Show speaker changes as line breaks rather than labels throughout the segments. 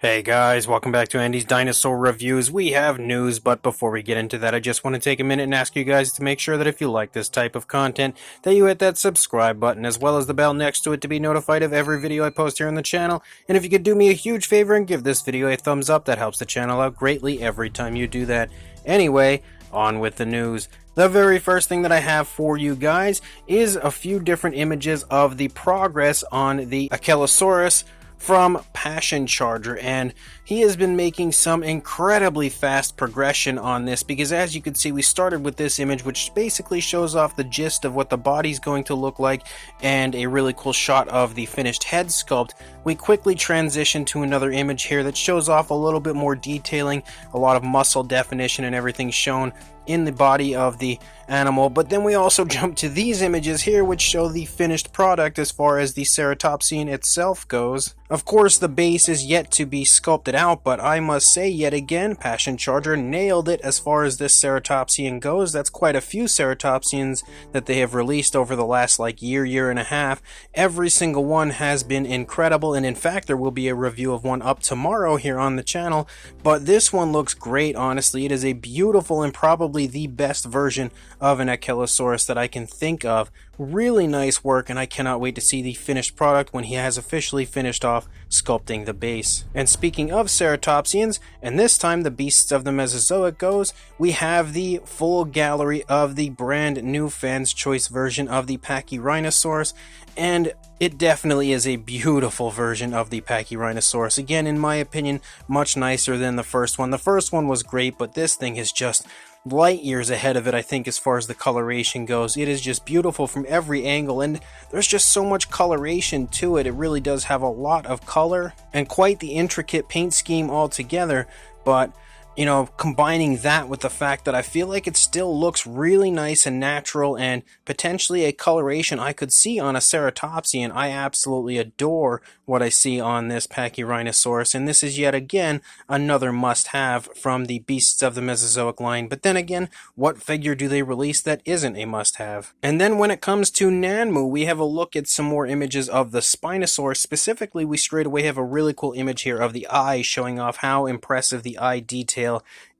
Hey guys, welcome back to Andy's Dinosaur Reviews. We have news, but before we get into that, I just want to take a minute and ask you guys to make sure that if you like this type of content, that you hit that subscribe button as well as the bell next to it to be notified of every video I post here on the channel. And if you could do me a huge favor and give this video a thumbs up, that helps the channel out greatly every time you do that. Anyway, on with the news. The very first thing that I have for you guys is a few different images of the progress on the Achelousaurus from Passion Charger, and he has been making some incredibly fast progression on this, because as you can see, we started with this image which basically shows off the gist of what the body's going to look like and a really cool shot of the finished head sculpt. We quickly transition to another image here that shows off a little bit more detailing, a lot of muscle definition and everything shown in the body of the animal. But then we also jump to these images here which show the finished product as far as the Ceratopsian itself goes. Of course, the base is yet to be sculpted out, but I must say yet again, Passion Charger nailed it as far as this Ceratopsian goes. That's quite a few Ceratopsians that they have released over the last year and a half. Every single one has been incredible, and in fact there will be a review of one up tomorrow here on the channel. But this one looks great, honestly. It is a beautiful and probably the best version of an Achelousaurus that I can think of. Really nice work, and I cannot wait to see the finished product when he has officially finished off sculpting the base. And speaking of Ceratopsians, and this time the beasts of the Mesozoic goes, we have the full gallery of the brand new Fans Choice version of the Pachyrhinosaurus, and it definitely is a beautiful version of the Pachyrhinosaurus. Again, in my opinion, much nicer than the first one. The first one was great, but this thing is just light years ahead of it, I think, as far as the coloration goes. It is just beautiful from every angle, and there's just so much coloration to it. It really does have a lot of color and quite the intricate paint scheme altogether. But you know, combining that with the fact that I feel like it still looks really nice and natural, and potentially a coloration I could see on a Ceratopsian, I absolutely adore what I see on this Pachyrhinosaurus, and this is yet again another must-have from the Beasts of the Mesozoic line. But then again, what figure do they release that isn't a must-have? And then when it comes to Nanmu, we have a look at some more images of the Spinosaurus. Specifically, we straight away have a really cool image here of the eye, showing off how impressive the eye detail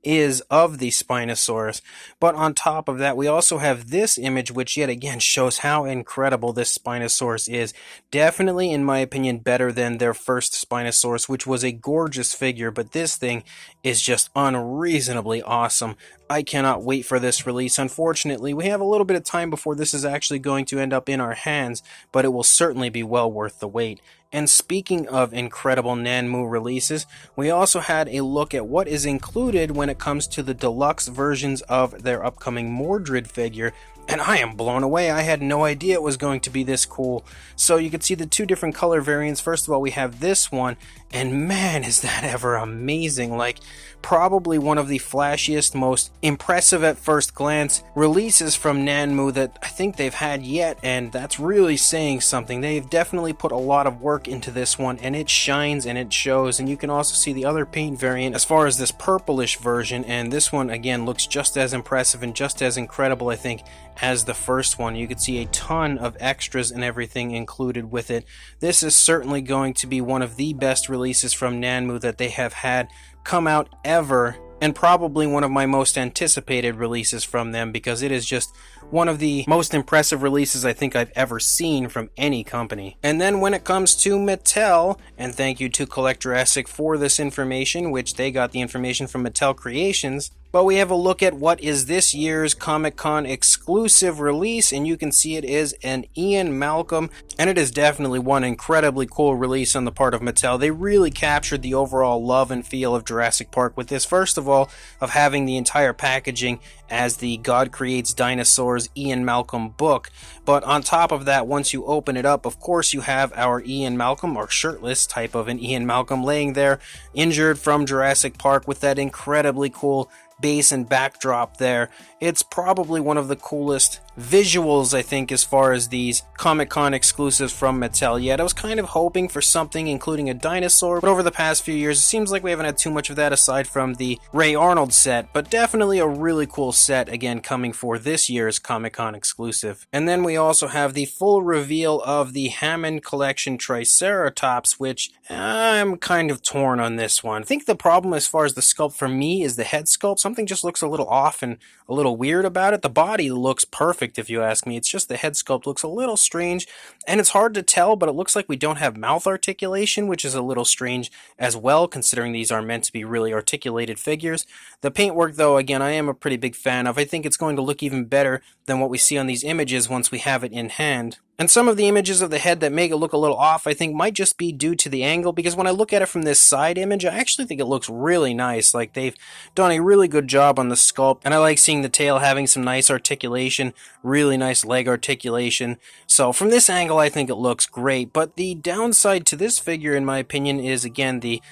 is of the Spinosaurus. But on top of that, we also have this image which yet again shows how incredible this Spinosaurus is. Definitely, in my opinion, better than their first Spinosaurus, which was a gorgeous figure, but this thing is just unreasonably awesome. I cannot wait for this release. Unfortunately, we have a little bit of time before this is actually going to end up in our hands, but it will certainly be well worth the wait. And speaking of incredible Nanmu releases, we also had a look at what is included when it comes to the deluxe versions of their upcoming Mordred figure, and I am blown away. I had no idea it was going to be this cool. So you can see the two different color variants. First of all, we have this one, and man, is that ever amazing. Like, probably one of the flashiest, most impressive at first glance releases from Nanmu that I think they've had yet, and that's really saying something. They've definitely put a lot of work into this one, and it shines and it shows. And you can also see the other paint variant as far as this purplish version, and this one again looks just as impressive and just as incredible, I think, as the first one. You can see a ton of extras and everything included with it. This is certainly going to be one of the best releases from Nanmu that they have had come out ever, and probably one of my most anticipated releases from them, because it is just one of the most impressive releases I think I've ever seen from any company. And then when it comes to Mattel, and thank you to Collect Jurassic for this information, which they got the information from Mattel Creations, but we have a look at what is this year's Comic Con exclusive release, and you can see it is an Ian Malcolm, and it is definitely one incredibly cool release on the part of Mattel. They really captured the overall love and feel of Jurassic Park with this, first of all, of having the entire packaging as the God Creates Dinosaurs Ian Malcolm book. But on top of that, once you open it up, of course you have our Ian Malcolm, or shirtless type of an Ian Malcolm, laying there injured from Jurassic Park with that incredibly cool base and backdrop there. It's probably one of the coolest visuals, I think, as far as these Comic Con exclusives from Mattel yet. I was kind of hoping for something including a dinosaur, but over the past few years, it seems like we haven't had too much of that aside from the Ray Arnold set, but definitely a really cool set, again, coming for this year's Comic Con exclusive. And then we also have the full reveal of the Hammond collection Triceratops, which I'm kind of torn on this one. I think the problem as far as the sculpt for me is the head sculpt. Something just looks a little off and a little weird about it. The body looks perfect if you ask me. It's just the head sculpt looks a little strange, and it's hard to tell, but it looks like we don't have mouth articulation, which is a little strange as well, considering these are meant to be really articulated figures. The paintwork, though, again, I am a pretty big fan of. I think it's going to look even better than what we see on these images once we have it in hand. And some of the images of the head that make it look a little off, I think, might just be due to the angle, because when I look at it from this side image, I actually think it looks really nice. Like, they've done a really good job on the sculpt, and I like seeing the tail having some nice articulation, really nice leg articulation. So from this angle, I think it looks great, but the downside to this figure, in my opinion, is, again, the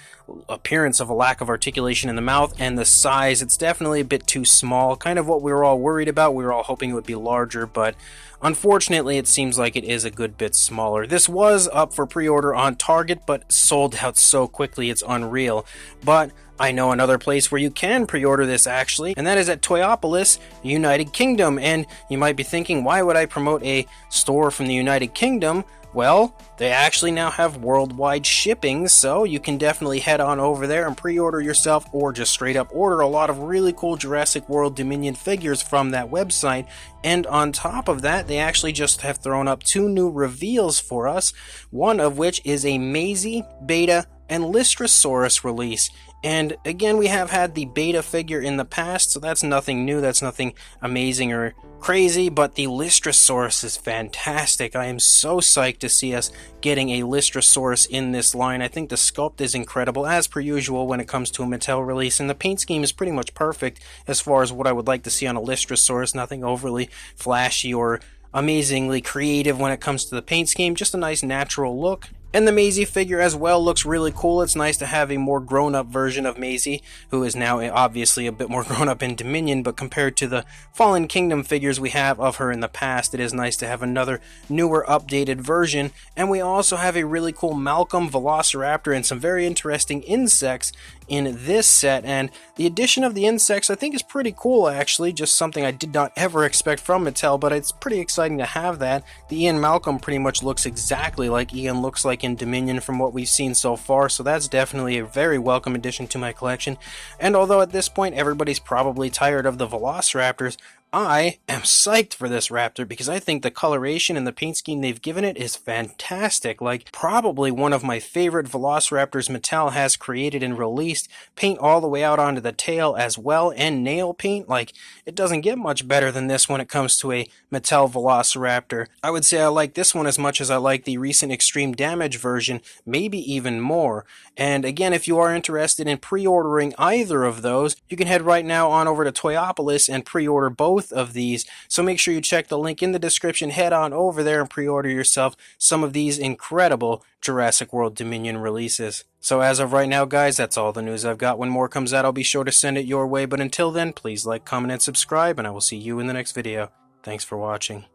appearance of a lack of articulation in the mouth and the size. It's definitely a bit too small, kind of what we were all worried about. We were all hoping it would be larger, but unfortunately it seems like it is a good bit smaller. This was up for pre-order on Target, but sold out so quickly it's unreal. But I know another place where you can pre-order this actually, and that is at Toyopolis, United Kingdom. And you might be thinking, why would I promote a store from the United Kingdom? Well, they actually now have worldwide shipping, so you can definitely head on over there and pre-order yourself, or just straight up order a lot of really cool Jurassic World Dominion figures from that website. And on top of that, they actually just have thrown up 2 new reveals for us, one of which is a Maisie, Beta, and Lystrosaurus release. And again, we have had the Beta figure in the past, so that's nothing new, that's nothing amazing or crazy, but the Lystrosaurus is fantastic. I am so psyched to see us getting a Lystrosaurus in this line. I think the sculpt is incredible, as per usual when it comes to a Mattel release, and the paint scheme is pretty much perfect as far as what I would like to see on a Lystrosaurus. Nothing overly flashy or amazingly creative when it comes to the paint scheme, just a nice natural look. And the Maisie figure as well looks really cool. It's nice to have a more grown-up version of Maisie, who is now obviously a bit more grown-up in Dominion, but compared to the Fallen Kingdom figures we have of her in the past, it is nice to have another newer, updated version. And we also have a really cool Malcolm Velociraptor and some very interesting insects in this set, and the addition of the insects I think is pretty cool actually, just something I did not ever expect from Mattel, but it's pretty exciting to have that. The Ian Malcolm pretty much looks exactly like Ian looks like in Dominion from what we've seen so far, so that's definitely a very welcome addition to my collection. And although at this point everybody's probably tired of the Velociraptors, I am psyched for this raptor because I think the coloration and the paint scheme they've given it is fantastic. Like, probably one of my favorite Velociraptors Mattel has created and released. Paint all the way out onto the tail as well, and nail paint. Like, it doesn't get much better than this when it comes to a Mattel Velociraptor. I would say I like this one as much as I like the recent Extreme Damage version, maybe even more. And again, if you are interested in pre-ordering either of those, you can head right now on over to Toyopolis and pre-order both of these. So make sure you check the link in the description, head on over there and pre-order yourself some of these incredible Jurassic World Dominion releases. So as of right now, guys, that's all the news I've got. When more comes out, I'll be sure to send it your way. But until then, please like, comment, and subscribe, and I will see you in the next video. Thanks for watching.